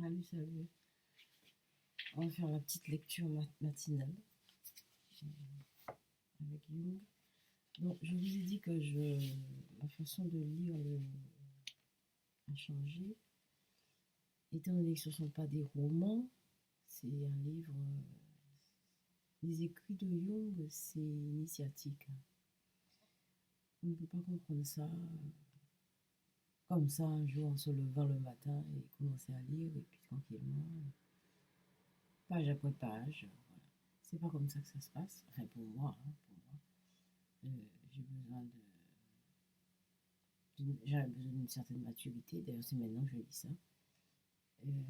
Salut, salut. On va faire la petite lecture matinale avec Jung. Donc, je vous ai dit que ma façon de lire a changé. Étant donné que ce ne sont pas des romans, c'est un livre. Les écrits de Jung, c'est initiatique. On ne peut pas comprendre ça comme ça un jour en se levant le matin et commencer à lire et puis tranquillement, page après page. Voilà. C'est pas comme ça que ça se passe. Enfin, pour moi, hein, pour moi. J'ai besoin j'avais besoin d'une certaine maturité. D'ailleurs, c'est maintenant que je dis ça. Euh,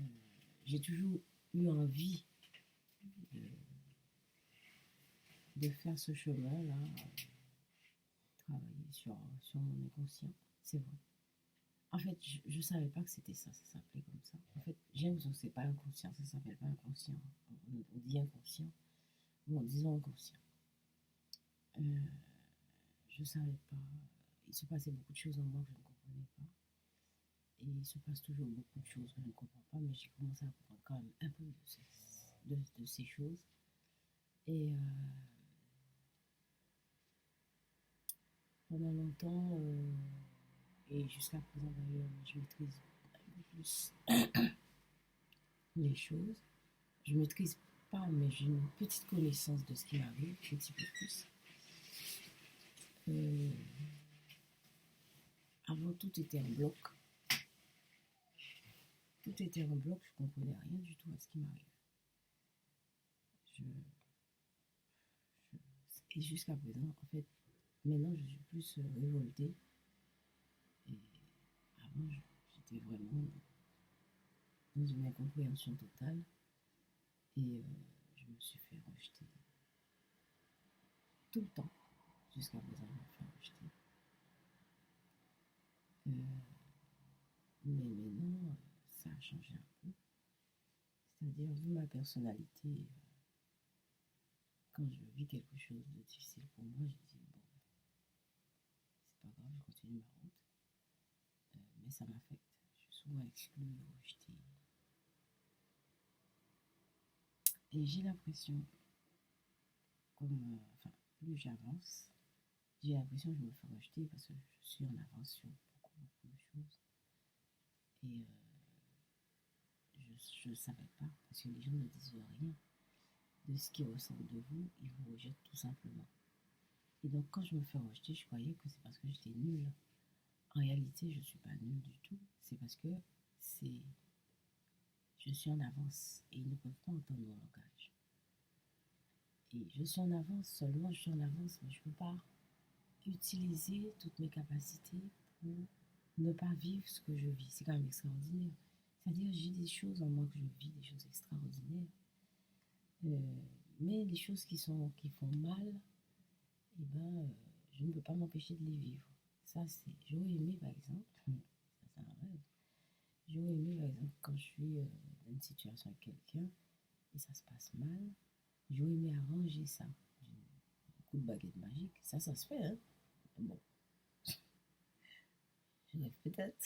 j'ai toujours eu envie de, de faire ce chemin-là, travailler sur mon inconscient. C'est vrai. En fait, je ne savais pas que c'était ça, ça s'appelait comme ça. En fait, j'ai l'impression que c'est pas inconscient, ça s'appelle pas inconscient. On dit inconscient, bon, disons inconscient. Euh, je ne savais pas. Il se passait beaucoup de choses en moi que je ne comprenais pas. Et il se passe toujours beaucoup de choses que je ne comprends pas, mais j'ai commencé à comprendre quand même un peu de ces choses. Et pendant longtemps, et jusqu'à présent d'ailleurs, je maîtrise un peu plus les choses. Je ne maîtrise pas, mais j'ai une petite connaissance de ce qui m'arrive, un petit peu plus. Euh, Avant, tout était en bloc. Tout était en bloc, je ne comprenais rien du tout à ce qui m'arrive. Je, et jusqu'à présent, en fait, maintenant, je suis plus révoltée. Et avant, j'étais vraiment dans une incompréhension totale. Et je me suis fait rejeter tout le temps. Jusqu'à présent, je me fais rejeter. Mais maintenant, ça a changé un peu. C'est-à-dire, vu ma personnalité, quand je vis quelque chose de difficile pour moi, je dis, bon, c'est pas grave, je continue ma route. Mais ça m'affecte. Je suis souvent exclue, rejetée. Et j'ai l'impression, enfin, plus j'avance, j'ai l'impression que je me fais rejeter parce que je suis en avance sur beaucoup, beaucoup de choses. Et je ne savais pas, parce que les gens ne disent rien de ce qu'ils ressentent de vous, ils vous rejettent tout simplement. Et donc quand je me fais rejeter, je croyais que c'est parce que j'étais nulle. En réalité, je ne suis pas nulle du tout. C'est parce que c'est je suis en avance et ils ne peuvent pas entendre mon langage. Et je suis en avance, seulement je suis en avance, mais je ne peux pas utiliser toutes mes capacités pour ne pas vivre ce que je vis. C'est quand même extraordinaire. C'est-à-dire, j'ai des choses en moi que je vis, des choses extraordinaires. Euh, mais les choses qui font mal, eh ben, je ne peux pas m'empêcher de les vivre. Ça, c'est. J'aurais aimé, par exemple, ça c'est un rêve. J'aurais aimé, par exemple, quand je suis dans une situation avec quelqu'un et ça se passe mal, j'aurais aimé arranger ça. Un coup de baguette magique, ça se fait, hein. Bon, je rêve peut-être.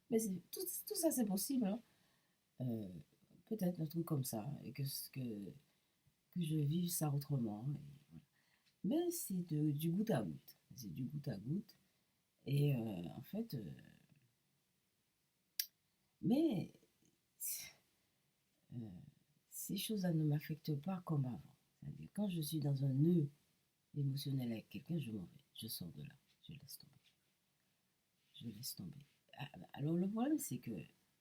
Mais tout ça, c'est possible, hein. Euh, Peut-être un truc comme ça, et que je vive ça autrement. Et voilà. Mais c'est du goutte à goutte. C'est du goutte à goutte. Et en fait, mais euh, ces choses-là ne m'affectent pas comme avant. C'est-à-dire, quand je suis dans un nœud émotionnel avec quelqu'un, je m'en vais. Je sors de là. Je laisse tomber. Je laisse tomber. Alors, le problème, c'est que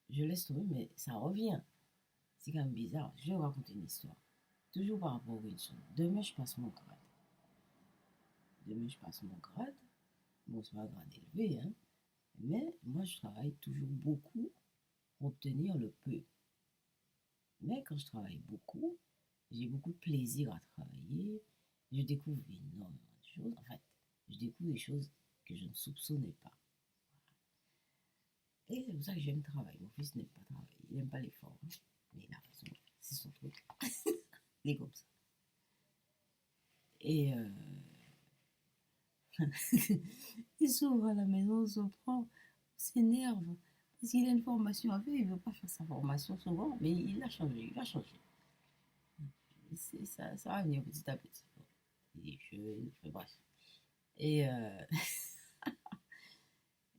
je laisse tomber, mais ça revient. C'est quand même bizarre. Je vais vous raconter une histoire. Toujours par rapport au chose. Demain, je passe mon grade. Demain, je passe mon grade. Bon, c'est pas un grade élevé, hein. Mais moi, je travaille toujours beaucoup pour obtenir le peu. Mais quand je travaille beaucoup, j'ai beaucoup de plaisir à travailler. Je découvre énormément de choses. En fait, je découvre des choses que je ne soupçonnais pas. Et c'est pour ça que j'aime travailler. Mon fils n'aime pas travailler. Il n'aime pas l'effort, hein. Mais il a raison. C'est son truc. Il est comme ça. Et il s'ouvre à la maison, on se prend, on s'énerve. Est-ce qu'il a une formation à faire? Il ne veut pas faire sa formation souvent, mais il a changé, il va changer. Ça va venir petit à petit. Bon, il est jeune, enfin, bref. Et,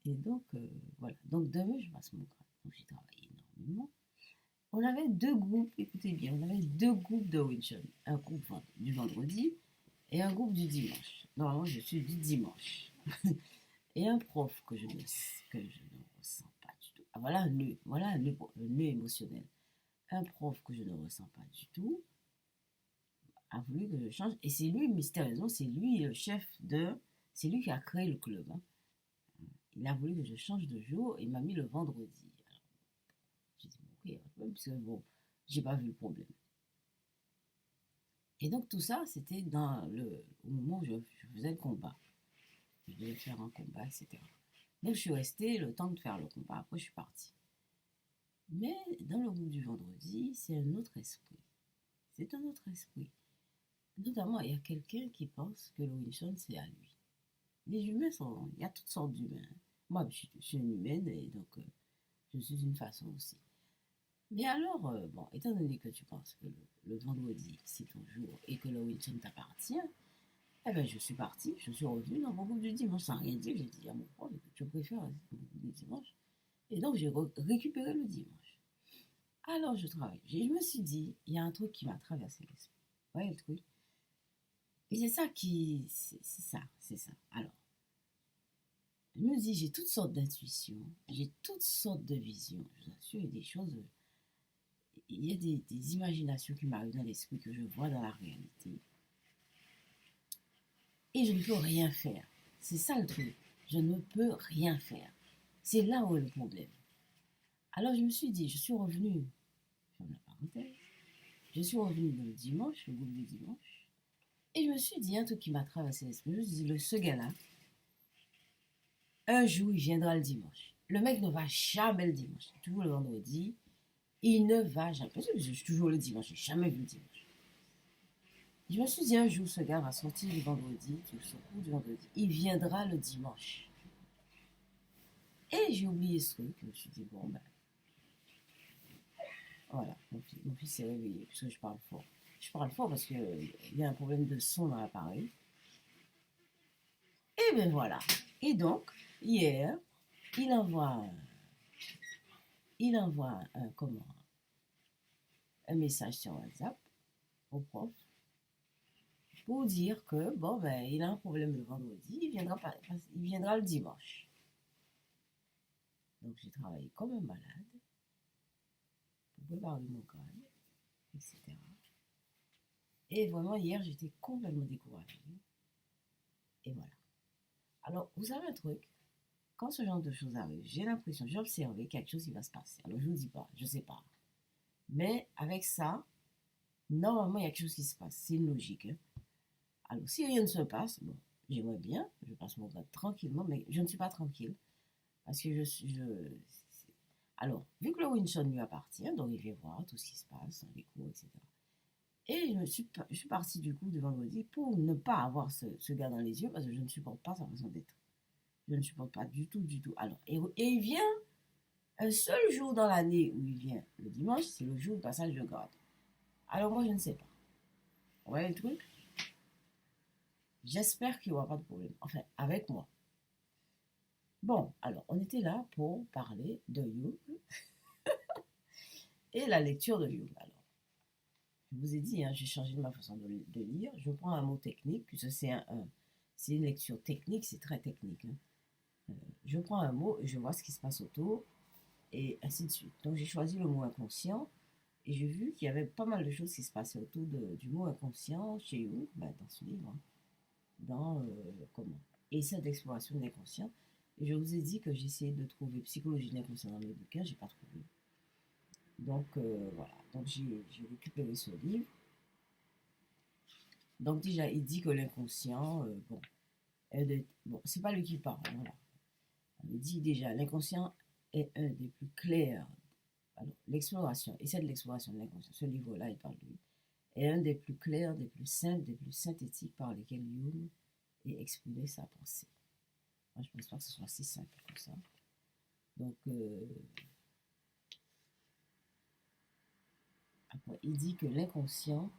et donc, voilà. Donc, demain, je passe mon grade. Donc, j'ai travaillé énormément. On avait deux groupes, écoutez bien, on avait deux groupes de Winchon. Un groupe du vendredi et un groupe du dimanche. Normalement, je suis du dimanche. Et un prof que je ne ressens pas du tout. Ah, voilà un nœud émotionnel. Un prof que je ne ressens pas du tout a voulu que je change. Et c'est lui, mystérieusement, c'est lui le chef de. C'est lui qui a créé le club. Hein. Il a voulu que je change de jour et m'a mis le vendredi. Alors, j'ai dit, bon, ok, parce que bon, j'ai pas vu le problème. Et donc tout ça, c'était au moment où je faisais le combat. Je devais faire un combat, etc. Donc je suis restée le temps de faire le combat. Après, je suis partie. Mais dans le groupe du vendredi, c'est un autre esprit. C'est un autre esprit. Notamment, il y a quelqu'un qui pense que le Wilson, c'est à lui. Les humains sont. Il y a toutes sortes d'humains. Moi, je suis une humaine et donc je suis d'une façon aussi. Mais alors, bon, étant donné que tu penses que le vendredi, c'est ton jour et que le Wilson t'appartient, eh ben, je suis partie, je suis revenue dans mon groupe du dimanche sans rien dire. J'ai dit à mon prof, je préfère le groupe du dimanche. Et donc, j'ai récupéré le dimanche. Alors, je travaille. Je me suis dit, il y a un truc qui m'a traversé l'esprit. Vous voyez le truc? Et c'est ça qui. C'est ça, c'est ça. Alors, je me dis, j'ai toutes sortes d'intuitions, j'ai toutes sortes de visions. Je vous assure, il y a des choses. Il y a des imaginations qui m'arrivent dans l'esprit que je vois dans la réalité. Et je ne peux rien faire. C'est ça le truc. Je ne peux rien faire. C'est là où est le problème. Alors je me suis dit, je suis revenue, ferme la parenthèse, je suis revenue le dimanche, le groupe du dimanche, et je me suis dit un truc qui m'a traversé l'esprit. Je me suis dit, ce gars-là, un jour, il viendra le dimanche. Le mec ne va jamais le dimanche. Toujours le vendredi, il ne va jamais. Parce que je suis toujours le dimanche, je n'ai jamais vu le dimanche. Je me suis dit, un jour, ce gars va sortir le vendredi, ce cours du vendredi. Il viendra le dimanche. Et j'ai oublié ce truc. Je me suis dit, bon, ben, voilà, mon fils s'est réveillé, puisque je parle fort. Je parle fort parce qu'il y a un problème de son dans l'appareil. Et ben voilà. Et donc, hier, il envoie, un message sur WhatsApp au prof pour dire que, bon, ben, il a un problème le vendredi, il viendra le dimanche. Donc, j'ai travaillé comme un malade pour préparer mon crâne, etc. Et vraiment, hier, j'étais complètement découragée. Et voilà. Alors, vous savez un truc, quand ce genre de choses arrive, j'ai l'impression, j'ai observé quelque chose qui va se passer. Alors, je ne vous dis pas, je ne sais pas. Mais avec ça, normalement, il y a quelque chose qui se passe. C'est une logique. Hein. Alors, si rien ne se passe, bon, j'aimerais bien, je passe mon temps tranquillement, mais je ne suis pas tranquille. Parce que alors, vu que le Winson lui appartient, donc il vient voir tout ce qui se passe dans les cours, etc. Et je suis partie du coup de vendredi pour ne pas avoir ce gars dans les yeux parce que je ne supporte pas sa façon d'être. Je ne supporte pas du tout, du tout. Alors, et il vient un seul jour dans l'année où il vient, le dimanche, c'est le jour du passage de grade. Alors moi, je ne sais pas. Vous voyez le truc? J'espère qu'il n'y aura pas de problème. Enfin, avec moi. Bon, alors, on était là pour parler de Jung et la lecture de Jung. Alors, je vous ai dit, hein, j'ai changé de ma façon de lire. Je prends un mot technique, puisque c'est une lecture technique, c'est très technique. Hein. Je prends un mot et je vois ce qui se passe autour, et ainsi de suite. Donc, j'ai choisi le mot inconscient, et j'ai vu qu'il y avait pas mal de choses qui se passaient autour du mot inconscient chez Jung, ben, dans ce livre, hein, dans comment Essai d'exploration de l'inconscient. Et je vous ai dit que j'essayais de trouver psychologie de l'inconscient dans mes bouquins, j'ai pas trouvé. Donc voilà, donc j'ai récupéré ce livre. Donc déjà, il dit que l'inconscient, bon, c'est pas lui qui parle, voilà. Il dit déjà, l'inconscient est un des plus clairs. Alors, l'exploration, essai de l'exploration de l'inconscient, ce livre-là, il parle de lui, est un des plus clairs, des plus simples, des plus synthétiques par lesquels Jung ait exprimé sa pensée. Moi, je ne pense pas que ce soit si simple que ça. Donc, après, il dit que l'inconscient,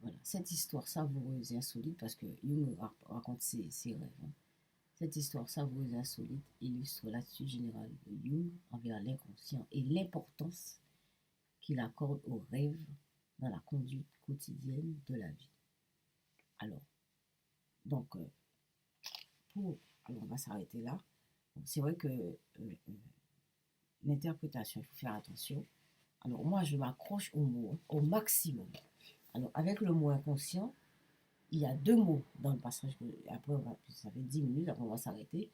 voilà, cette histoire savoureuse et insolite, parce que Jung raconte ses rêves, hein. Cette histoire savoureuse et insolite illustre l'attitude générale de Jung envers l'inconscient et l'importance qu'il accorde aux rêves dans la conduite quotidienne de la vie. Alors, donc, alors on va s'arrêter là. C'est vrai que l'interprétation, il faut faire attention. Alors, moi, je m'accroche au mot, au maximum. Alors, avec le mot inconscient, il y a deux mots dans le passage. Après, ça fait 10 minutes, après, on va s'arrêter.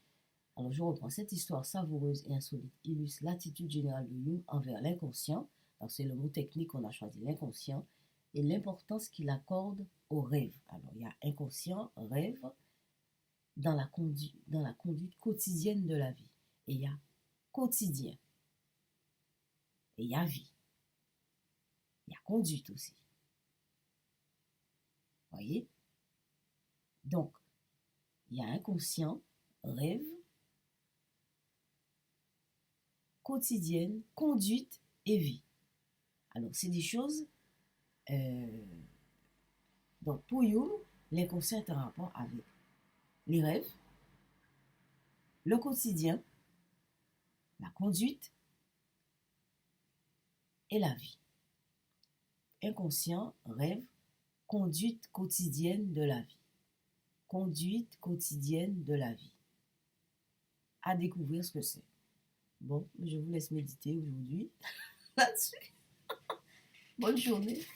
Alors, je reprends. Cette histoire savoureuse et insolite illustre l'attitude générale de Jung envers l'inconscient. Alors, c'est le mot technique qu'on a choisi, l'inconscient, et l'importance qu'il accorde au rêve. Alors, il y a inconscient, rêve, dans la conduite quotidienne de la vie. Et il y a quotidien. Et il y a vie. Il y a conduite aussi. Vous voyez? Donc, il y a inconscient, rêve, quotidienne, conduite et vie. Alors, c'est des choses. Donc, pour Jung, l'inconscient est en rapport avec les rêves, le quotidien, la conduite et la vie. Inconscient, rêve, conduite quotidienne de la vie. Conduite quotidienne de la vie. À découvrir ce que c'est. Bon, je vous laisse méditer aujourd'hui là-dessus. Bonne journée.